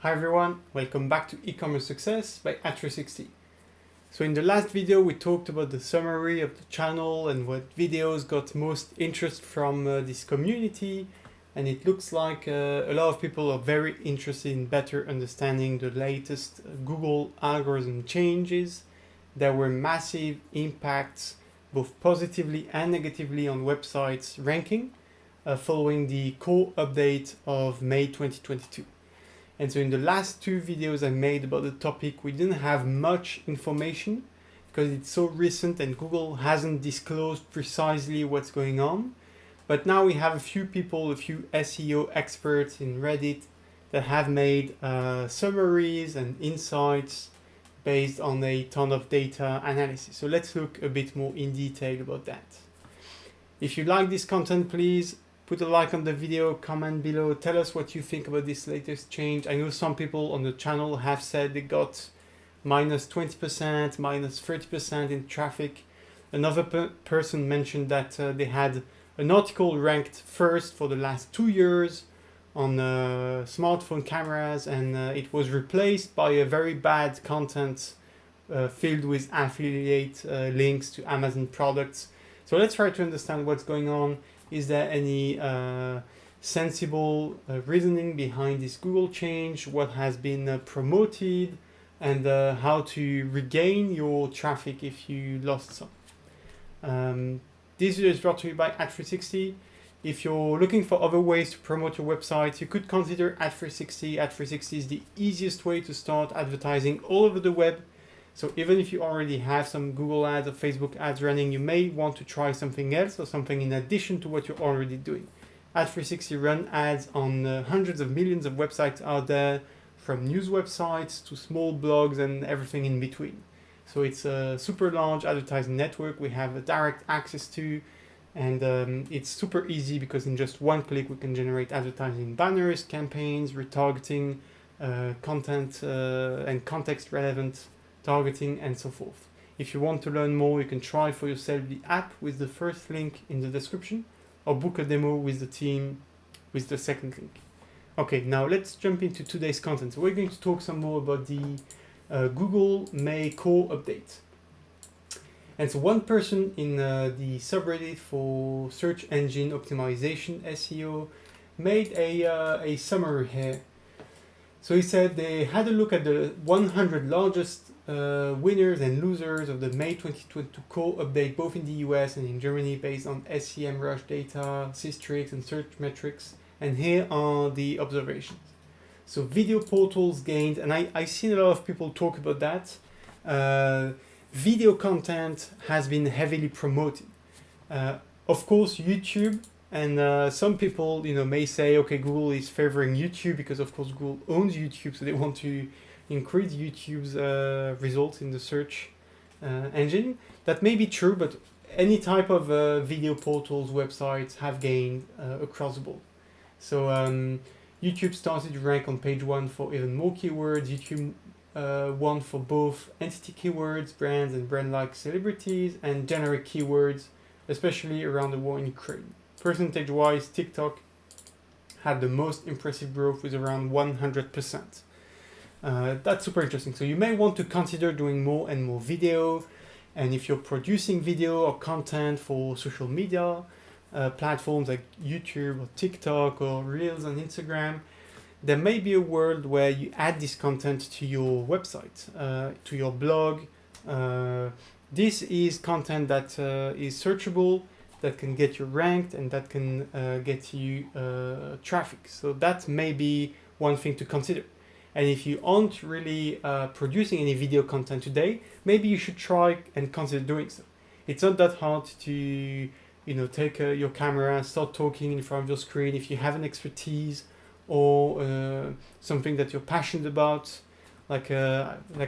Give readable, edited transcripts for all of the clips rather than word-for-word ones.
Hi everyone, welcome back to e-commerce success by Ad360. So in the last video we talked about the summary of the channel and what videos got most interest from this community, and it looks like a lot of people are very interested in better understanding the latest Google algorithm changes. There were massive impacts both positively and negatively on websites ranking following the core update of May 2022. And so in the last two videos I made about the topic, we didn't have much information because it's so recent and Google hasn't disclosed precisely what's going on. But now we have a few people, a few SEO experts in Reddit that have made summaries and insights based on a ton of data analysis. So let's look a bit more in detail about that. If you like this content, please put a like on the video, comment below, tell us what you think about this latest change. I know some people on the channel have said they got minus 20%, minus 30% in traffic. Another person mentioned that they had an article ranked first for the last 2 years on smartphone cameras, and it was replaced by a very bad content filled with affiliate links to Amazon products. So let's try to understand what's going on. Is there any sensible reasoning behind this Google change? What has been promoted? And how to regain your traffic if you lost some. This video is brought to you by Ad360. If you're looking for other ways to promote your website, you could consider Ad360. Ad360 is the easiest way to start advertising all over the web. So even if you already have some Google ads or Facebook ads running, you may want to try something else or something in addition to what you're already doing. Ad360 run ads on hundreds of millions of websites out there, from news websites to small blogs and everything in between. So it's a super large advertising network we have a direct access to, and it's super easy because in just one click we can generate advertising banners, campaigns, retargeting, content and context relevant targeting, and so forth. If you want to learn more, you can try for yourself the app with the first link in the description, or book a demo with the team with the second link. Okay, now let's jump into today's content. So we're going to talk some more about the Google May core update. And so one person in the subreddit for search engine optimization SEO made a summary here. So he said they had a look at the 100 largest winners and losers of the May 2022 core update, both in the US and in Germany, based on SEMrush data, Systrix, and search metrics. And here are the observations. So video portals gained, and I've seen a lot of people talk about that. Video content has been heavily promoted. Of course, YouTube. And some people, may say, okay, Google is favoring YouTube because, of course, Google owns YouTube, so they want to increase YouTube's results in the search engine. That may be true, but any type of video portals, websites have gained across the board. So YouTube started to rank on page 1 for even more keywords. YouTube won for both entity keywords, brands and brand-like celebrities, and generic keywords, especially around the war in Ukraine. Percentage-wise, TikTok had the most impressive growth with around 100%. That's super interesting. So you may want to consider doing more and more video. And if you're producing video or content for social media platforms like YouTube or TikTok or Reels on Instagram, there may be a world where you add this content to your website, to your blog. This is content that is searchable, that can get you ranked, and that can get you traffic. So that may be one thing to consider. And if you aren't really producing any video content today, maybe you should try and consider doing so. It's not that hard to, take your camera, start talking in front of your screen if you have an expertise or something that you're passionate about. Like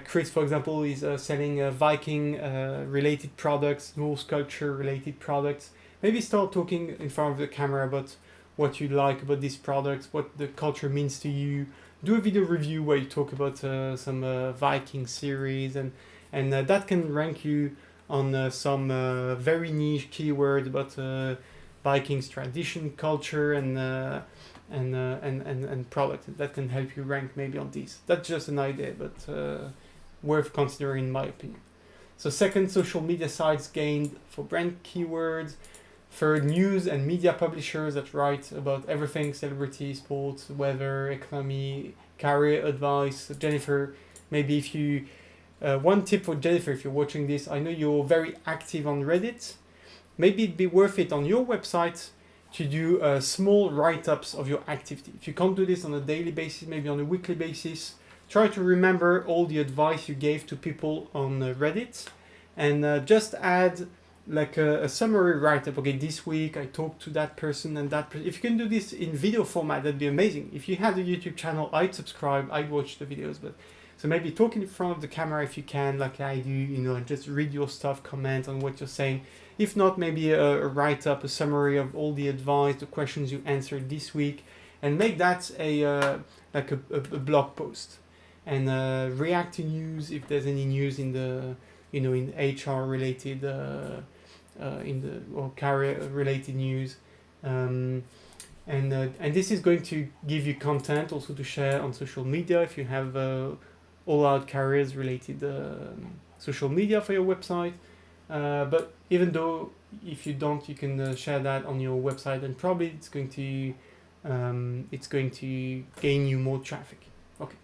Chris, for example, is selling Viking related products, Norse culture related products. Maybe start talking in front of the camera about what you like about these products, what the culture means to you. Do a video review where you talk about some Viking series, and that can rank you on some very niche keywords about Vikings tradition, culture, and and product that can help you rank maybe on these. That's just an idea, but worth considering in my opinion. So second, social media sites gained for brand keywords. Third, news and media publishers that write about everything: celebrity, sports, weather, economy, career advice. Jennifer, maybe if you one tip for Jennifer, if you're watching this, I know you're very active on Reddit. Maybe it'd be worth it on your website to do small write-ups of your activity. If you can't do this on a daily basis, maybe on a weekly basis, try to remember all the advice you gave to people on Reddit, and just add like a summary write-up. Okay, this week I talked to that person and that person. If you can do this in video format, that'd be amazing. If you had a YouTube channel, I'd subscribe, I'd watch the videos. But so maybe talk in front of the camera if you can, like I do, and just read your stuff, comment on what you're saying. If not, maybe a write-up, a summary of all the advice, the questions you answered this week, and make that a blog post. And react to news if there's any news in the in HR related or career related news, and this is going to give you content also to share on social media if you have all out careers related social media for your website. But even though if you don't, you can share that on your website, and probably it's going to gain you more traffic. Okay.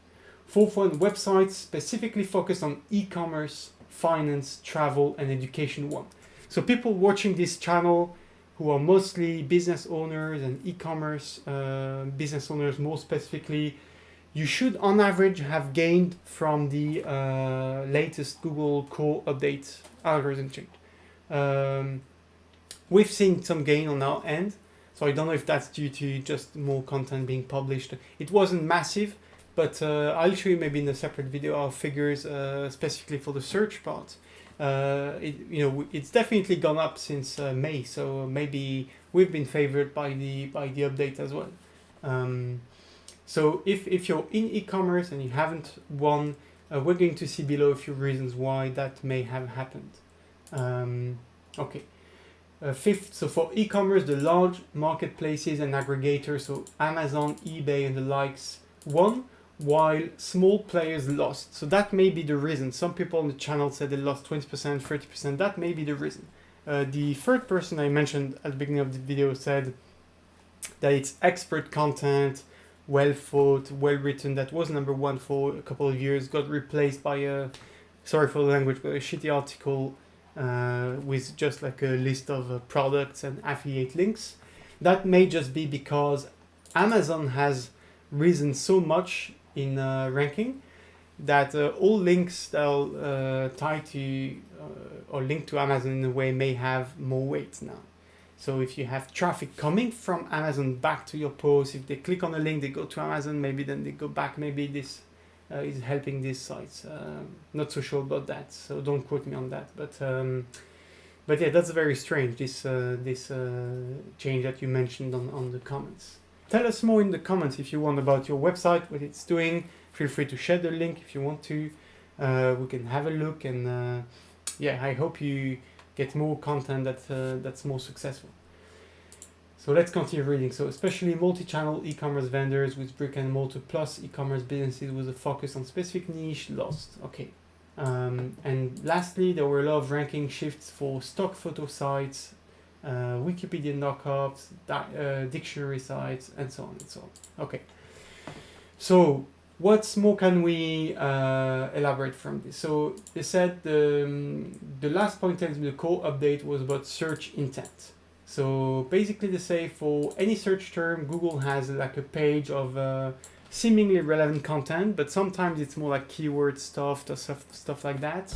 Fourth one, websites specifically focused on e-commerce, finance, travel, and education one. So people watching this channel who are mostly business owners and e-commerce business owners more specifically, you should on average have gained from the latest Google core update algorithm change. We've seen some gain on our end, so I don't know if that's due to just more content being published. It wasn't massive, but I'll show you maybe in a separate video our figures specifically for the search part. It's definitely gone up since May, so maybe we've been favored by the update as well. So if you're in e-commerce and you haven't won, we're going to see below a few reasons why that may have happened. Okay. Fifth, so for e-commerce, the large marketplaces and aggregators, so Amazon, eBay, and the likes, won, while small players lost. So that may be the reason. Some people on the channel said they lost 20%, 30%. That may be the reason. The third person I mentioned at the beginning of the video said that it's expert content, well thought, well written. That was number one for a couple of years, got replaced by sorry for the language, but a shitty article with just like a list of products and affiliate links. That may just be because Amazon has risen so much in ranking that all links that are tied to or linked to Amazon in a way may have more weight now. So if you have traffic coming from Amazon back to your post, if they click on a link, they go to Amazon, maybe then they go back, maybe this is helping these sites. Not so sure about that, so don't quote me on that. But yeah, that's very strange, this change that you mentioned on the comments. Tell us more in the comments if you want about your website, what it's doing. Feel free to share the link if you want to. We can have a look, and I hope you get more content that's more successful. So let's continue reading. So especially multi-channel e-commerce vendors with brick and mortar plus e-commerce businesses with a focus on specific niche lost. Okay. And lastly, there were a lot of ranking shifts for stock photo sites, Wikipedia knockoffs, dictionary sites, and so on and so on. Okay. So what more can we elaborate from this? So they said the last point tells me the core update was about search intent. So basically they say for any search term, Google has like a page of seemingly relevant content, but sometimes it's more like keyword stuff like that.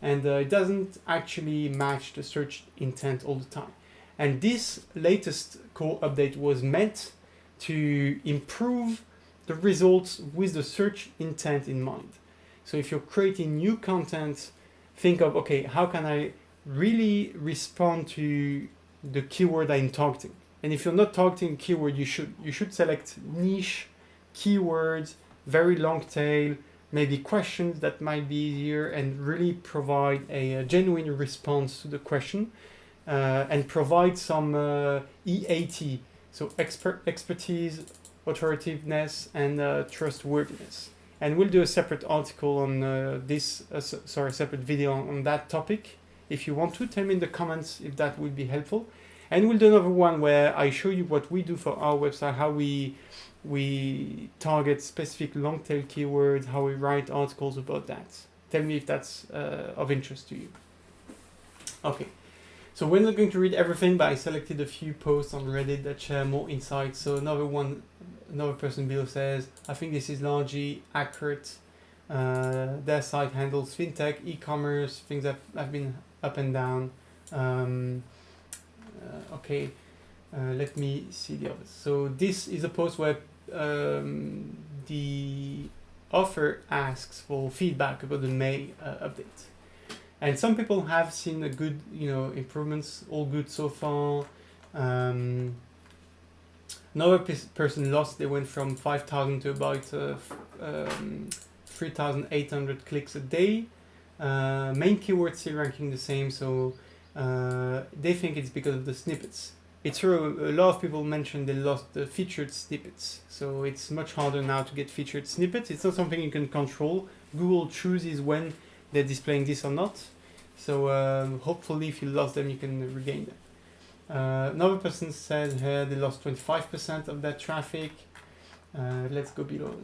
And it doesn't actually match the search intent all the time. And this latest core update was meant to improve the results with the search intent in mind. So if you're creating new content, think of, okay, how can I really respond to the keyword I'm targeting? And if you're not targeting keyword, you should select niche keywords, very long tail, maybe questions that might be easier, and really provide a genuine response to the question, and provide some EAT, so expertise, authoritativeness, and trustworthiness. And we'll do a separate article on separate video on that topic. If you want to, tell me in the comments if that would be helpful. And we'll do another one where I show you what we do for our website, how we target specific long tail keywords, how we write articles about that. Tell me if that's of interest to you. Okay, so we're not going to read everything, but I selected a few posts on Reddit that share more insights. So another person below says, I think this is largely accurate. Their site handles fintech, e-commerce, things that have been up and down. Okay, let me see the others. So this is a post where the author asks for feedback about the May update. And some people have seen a good, improvements, all good so far. Another person lost, they went from 5,000 to about 3,800 clicks a day. Main keywords still ranking the same, so they think it's because of the snippets. It's true, a lot of people mentioned they lost the featured snippets, so it's much harder now to get featured snippets. It's not something you can control. Google chooses when they're displaying this or not, so hopefully if you lost them you can regain them. Another person said here they lost 25% of their traffic. Let's go below.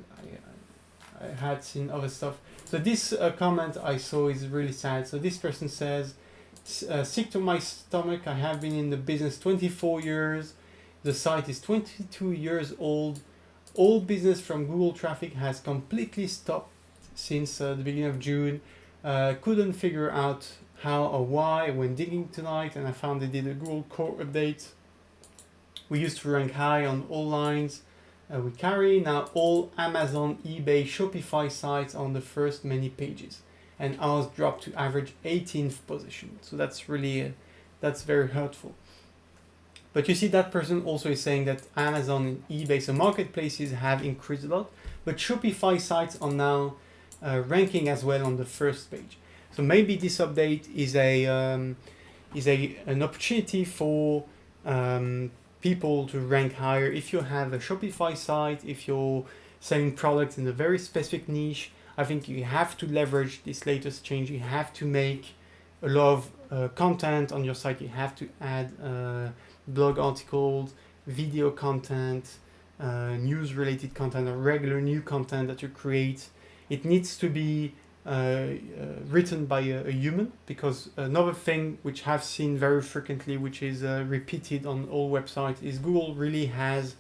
I had seen other stuff. So this comment I saw is really sad. So this person says, sick to my stomach, I have been in the business 24 years. The site is 22 years old. All business from Google traffic has completely stopped since the beginning of June. Couldn't figure out how or why when digging tonight, and I found they did a Google core update. We used to rank high on all lines we carry. Now all Amazon, eBay, Shopify sites are on the first many pages, and ours dropped to average 18th position. So that's really, that's very hurtful. But you see that person also is saying that Amazon and eBay, so marketplaces have increased a lot, but Shopify sites are now ranking as well on the first page. So maybe this update is an opportunity for people to rank higher. If you have a Shopify site, if you're selling products in a very specific niche, I think you have to leverage this latest change. You have to make a lot of content on your site. You have to add blog articles, video content, news-related content, or regular new content that you create. It needs to be written by a human, because another thing which I've seen very frequently, which is repeated on all websites, is Google really has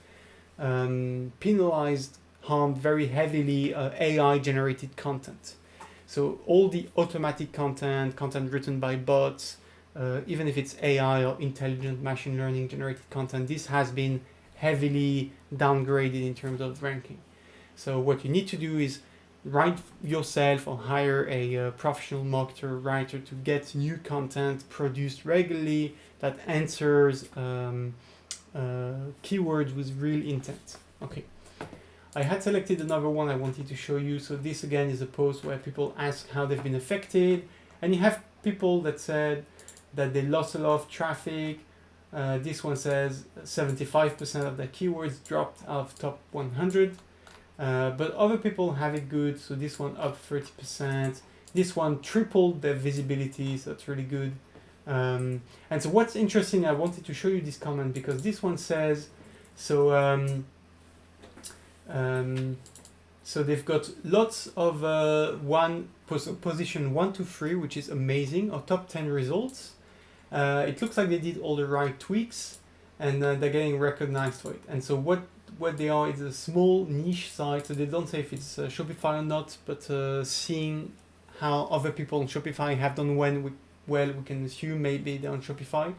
penalized, harmed very heavily AI generated content. So all the automatic content written by bots, even if it's AI or intelligent machine learning generated content, this has been heavily downgraded in terms of ranking. So what you need to do is write yourself or hire a professional marketer writer to get new content produced regularly that answers keywords with real intent. Okay, I had selected another one I wanted to show you. So this again is a post where people ask how they've been affected, and you have people that said that they lost a lot of traffic. This one says 75% of their keywords dropped out of top 100. But other people have it good, so this one up 30%. This one tripled their visibility, so that's really good. And so what's interesting, I wanted to show you this comment because this one says, so they've got lots of position 1 to 3, which is amazing, or top 10 results. It looks like they did all the right tweaks, and they're getting recognized for it. And so what they are is a small niche site, so they don't say if it's Shopify or not, but seeing how other people on Shopify have done well, we can assume maybe they're on Shopify.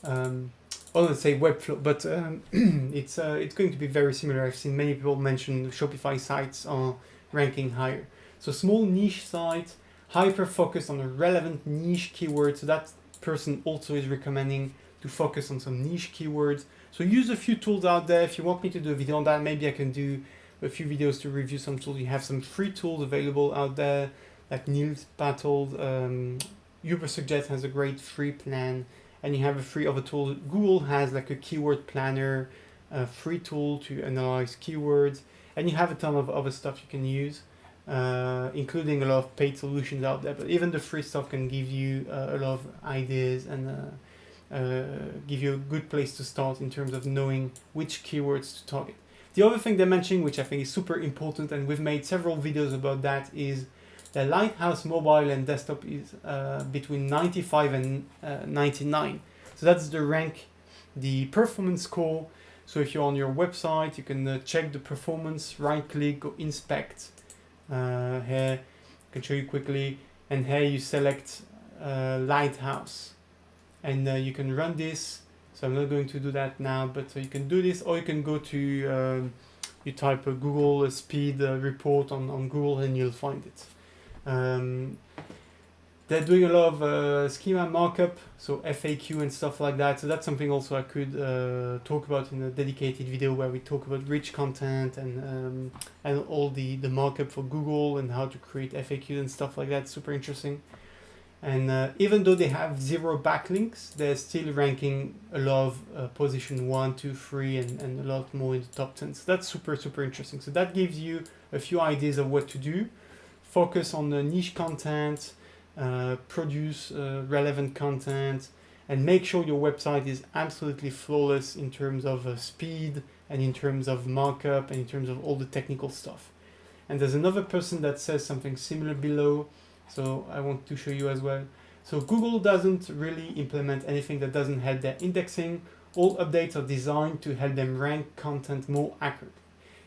Or let's say Webflow, but it's going to be very similar. I've seen many people mention Shopify sites are ranking higher. So small niche site, hyper focused on a relevant niche keyword. So that person also is recommending to focus on some niche keywords. So use a few tools out there. If you want me to do a video on that, maybe I can do a few videos to review some tools. You have some free tools available out there, like Niels Battled, Ubersuggest has a great free plan, and you have a free other tool. Google has like a keyword planner, a free tool to analyze keywords, and you have a ton of other stuff you can use, including a lot of paid solutions out there. But even the free stuff can give you a lot of ideas and give you a good place to start in terms of knowing which keywords to target. The other thing they're mentioning, which I think is super important, and we've made several videos about that, is the Lighthouse mobile and desktop is between 95 and 99. So that's the rank, the performance score. So if you're on your website, you can check the performance, right click, go inspect. Here, I can show you quickly. And here you select Lighthouse. And you can run this. So I'm not going to do that now, but you can do this, or you can go to, you type a Google speed report on Google and you'll find it. They're doing a lot of schema markup, so FAQ and stuff like that. So that's something also I could talk about in a dedicated video where we talk about rich content and all the markup for Google and how to create FAQ and stuff like that. Super interesting. And even though they have 0 backlinks, they're still ranking a lot of position 1, 2, 3, and a lot more in the top 10. So that's super, super interesting. So that gives you a few ideas of what to do. Focus on the niche content, produce relevant content, and make sure your website is absolutely flawless in terms of speed and in terms of markup and in terms of all the technical stuff. And there's another person that says something similar below. So I want to show you as well. So Google doesn't really implement anything that doesn't help their indexing. All updates are designed to help them rank content more accurately.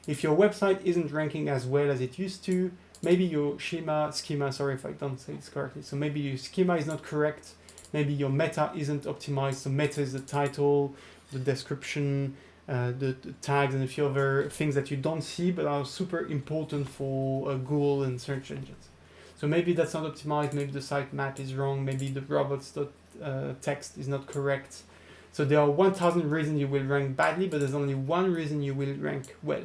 If your website isn't ranking as well as it used to, maybe your schema, sorry if I don't say this correctly. So maybe your schema is not correct. Maybe your meta isn't optimized. So meta is the title, the description, the tags, and a few other things that you don't see but are super important for Google and search engines. So maybe that's not optimized, maybe the sitemap is wrong, maybe the robots.text is not correct. So there are 1,000 reasons you will rank badly, but there's only one reason you will rank well.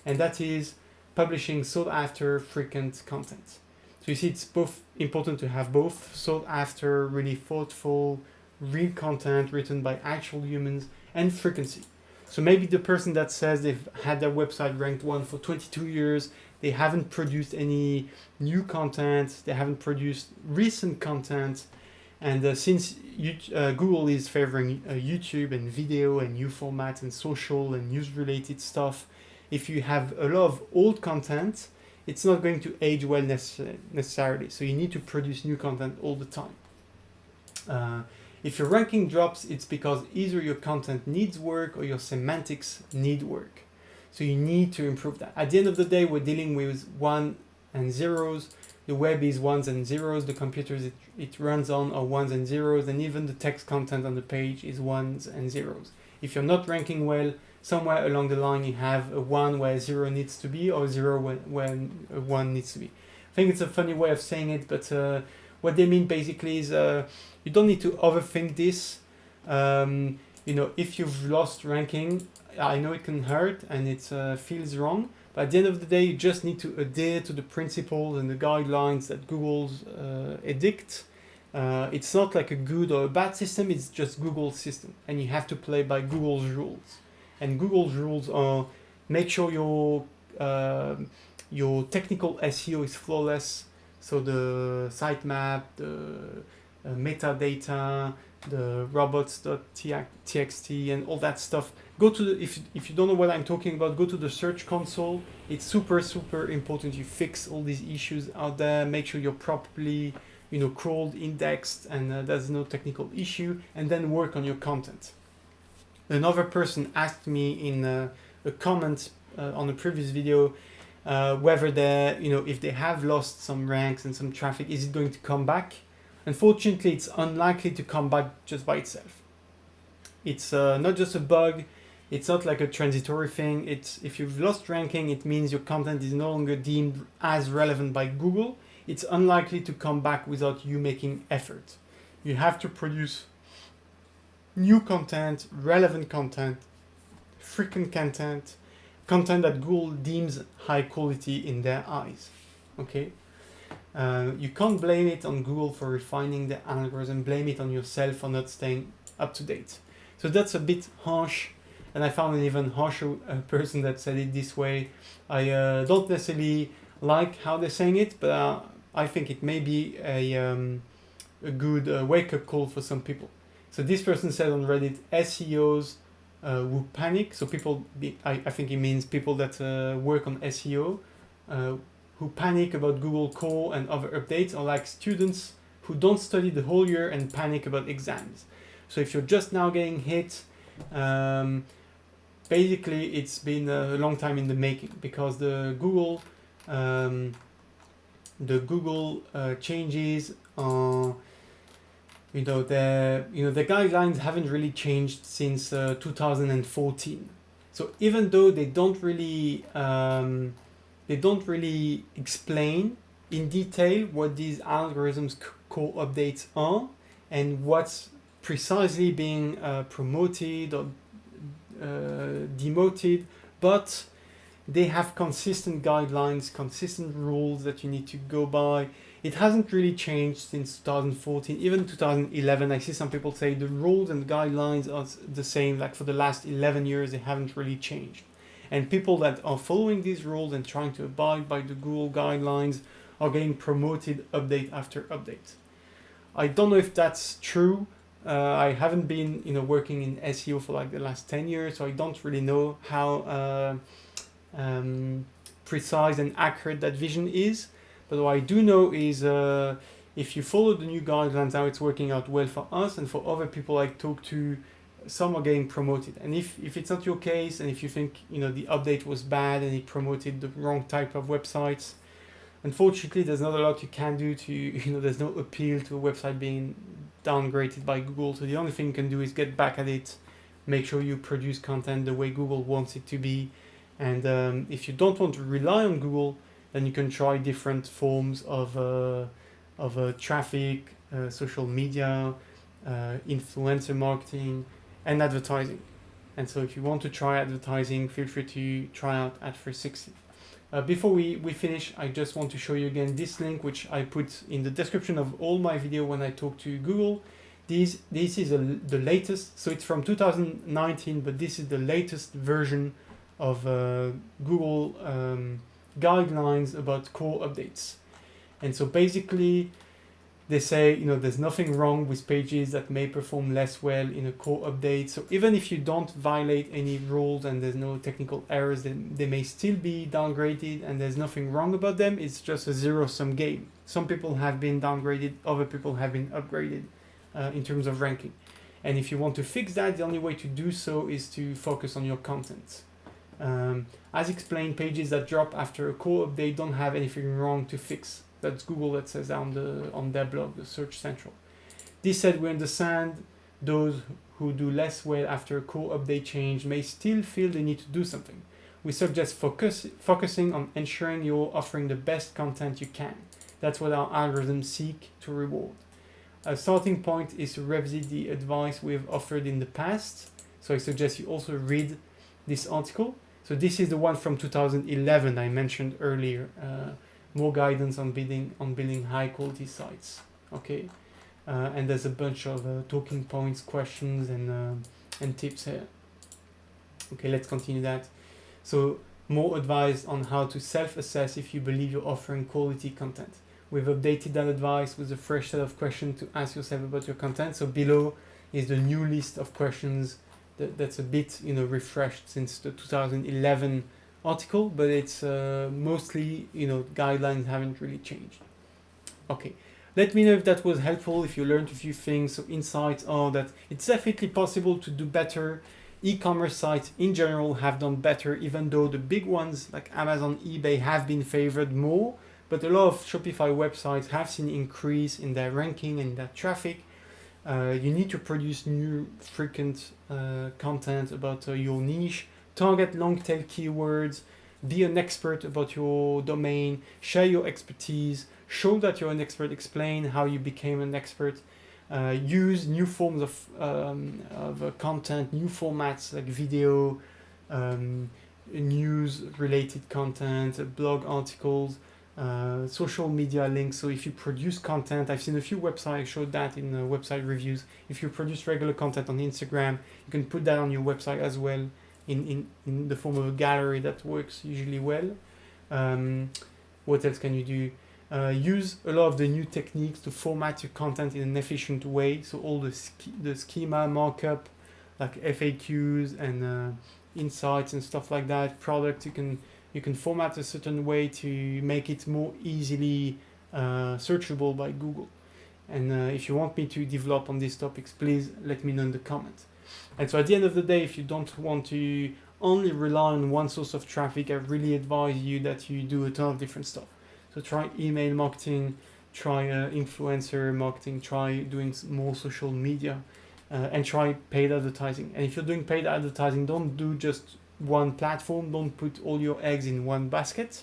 And that is publishing sought after frequent content. So you see it's both important to have both sought after, really thoughtful, real content written by actual humans, and frequency. So maybe the person that says they've had their website ranked 1 for 22 years, they haven't produced any new content, they haven't produced recent content, and since Google is favoring YouTube and video and new formats and social and news-related stuff, if you have a lot of old content, it's not going to age well necessarily. So you need to produce new content all the time. If your ranking drops, it's because either your content needs work or your semantics need work. So you need to improve that. At the end of the day, we're dealing with 1s and 0s. The web is 1s and 0s. The computers it runs on are 1s and 0s. And even the text content on the page is 1s and 0s. If you're not ranking well, somewhere along the line you have a 1 where 0 needs to be, or 0 when a 1 needs to be. I think it's a funny way of saying it, but what they mean basically is you don't need to overthink this. If you've lost ranking, I know it can hurt and it feels wrong, but at the end of the day, you just need to adhere to the principles and the guidelines that Google's edict. It's not like a good or a bad system, it's just Google's system, and you have to play by Google's rules. And Google's rules are make sure your technical SEO is flawless, so the sitemap, the metadata, the robots.txt and all that stuff. Go to the, if you don't know what I'm talking about, go to the Search Console. It's super, super important you fix all these issues out there. Make sure you're properly, crawled, indexed, and there's no technical issue, and then work on your content. Another person asked me in a comment on a previous video whether they, if they have lost some ranks and some traffic, is it going to come back? Unfortunately, it's unlikely to come back just by itself. It's not just a bug. It's not like a transitory thing. It's if you've lost ranking, it means your content is no longer deemed as relevant by Google. It's unlikely to come back without you making effort. You have to produce new content, relevant content, frequent content, content that Google deems high quality in their eyes. Okay? You can't blame it on Google for refining the algorithm, blame it on yourself for not staying up to date. So that's a bit harsh, And I found an even harsher person that said it this way. I don't necessarily like how they're saying it, but I think it may be a good wake-up call for some people. So this person said on Reddit, SEOs who panic, so I think it means people that work on SEO, who panic about Google Core and other updates, are like students who don't study the whole year and panic about exams. So if you're just now getting hit, basically it's been a long time in the making, because the Google changes are, the guidelines haven't really changed since 2014. So even though they don't really explain in detail what these algorithms core updates are and what's precisely being promoted or demoted, but they have consistent guidelines, consistent rules that you need to go by. It hasn't really changed since 2014, even 2011. I see some people say the rules and guidelines are the same, like for the last 11 years, they haven't really changed. And people that are following these rules and trying to abide by the Google guidelines are getting promoted update after update. I don't know if that's true. I haven't been, working in SEO for like the last 10 years, so I don't really know how precise and accurate that vision is. But what I do know is if you follow the new guidelines, how it's working out well for us and for other people I talk to, some are getting promoted. And if it's not your case, and if you think the update was bad and it promoted the wrong type of websites, unfortunately there's not a lot you can do to there's no appeal to a website being downgraded by Google. So the only thing you can do is get back at it, make sure you produce content the way Google wants it to be. And if you don't want to rely on Google, then you can try different forms of traffic, social media, influencer marketing, and advertising. And so if you want to try advertising, feel free to try out Ad360. Before we finish, I just want to show you again this link, which I put in the description of all my video when I talk to Google. This is the latest, so it's from 2019, but this is the latest version of Google guidelines about core updates. And so basically they say there's nothing wrong with pages that may perform less well in a core update. So even if you don't violate any rules and there's no technical errors, then they may still be downgraded, and there's nothing wrong about them. It's just a zero-sum game. Some people have been downgraded, other people have been upgraded in terms of ranking. And if you want to fix that, the only way to do so is to focus on your content. As explained, pages that drop after a core update don't have anything wrong to fix. That's Google that says that on their blog, the Search Central. This said, we understand those who do less well after a core update change may still feel they need to do something. We suggest focusing on ensuring you're offering the best content you can. That's what our algorithms seek to reward. A starting point is to revisit the advice we've offered in the past. So I suggest you also read this article. So this is the one from 2011 I mentioned earlier. More guidance on building high quality sites. Okay, and there's a bunch of talking points, questions, and tips here. Okay, let's continue that. So more advice on how to self-assess if you believe you're offering quality content. We've updated that advice with a fresh set of questions to ask yourself about your content. So below is the new list of questions that's a bit refreshed since the 2011 article, but it's mostly guidelines haven't really changed. Okay, let me know if that was helpful, if you learned a few things. So insights are that it's definitely possible to do better. E-commerce sites in general have done better, even though the big ones like Amazon, eBay have been favored more, but a lot of Shopify websites have seen an increase in their ranking and their traffic. You need to produce new frequent content about your niche, target long tail keywords, be an expert about your domain, share your expertise, show that you're an expert, explain how you became an expert, use new forms of content, new formats like video, news related content, blog articles, social media links. So if you produce content, I've seen a few websites showed that in website reviews. If you produce regular content on Instagram, you can put that on your website as well. in the form of a gallery that works usually well. What else can you do? Use a lot of the new techniques to format your content in an efficient way. So all the schema markup, like FAQs and insights and stuff like that. Product, you can format a certain way to make it more easily searchable by Google. And if you want me to develop on these topics, please let me know in the comments. And so at the end of the day, if you don't want to only rely on one source of traffic, I really advise you that you do a ton of different stuff. So try email marketing, try influencer marketing, try doing more social media, and try paid advertising. And if you're doing paid advertising, don't do just one platform. Don't put all your eggs in one basket.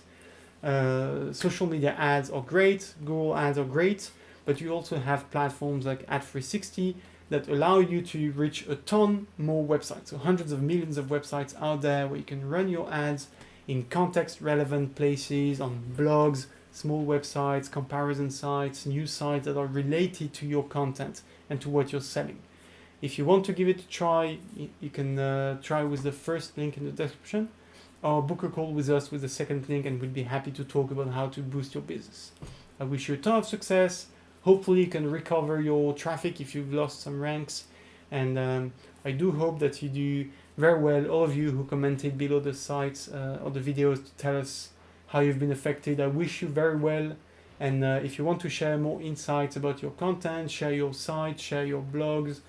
Social media ads are great, Google ads are great, but you also have platforms like Ad360 that allow you to reach a ton more websites. So hundreds of millions of websites out there where you can run your ads in context relevant places, on blogs, small websites, comparison sites, news sites that are related to your content and to what you're selling. If you want to give it a try, you can try with the first link in the description, or book a call with us with the second link, and we'll be happy to talk about how to boost your business. I wish you a ton of success. Hopefully you can recover your traffic if you've lost some ranks, and I do hope that you do very well, all of you who commented below the sites or the videos to tell us how you've been affected. I wish you very well, and if you want to share more insights about your content, share your site, share your blogs,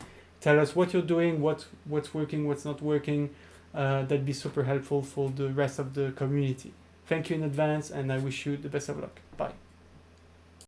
tell us what you're doing, what's working, what's not working, that'd be super helpful for the rest of the community. Thank you in advance, and I wish you the best of luck. Bye.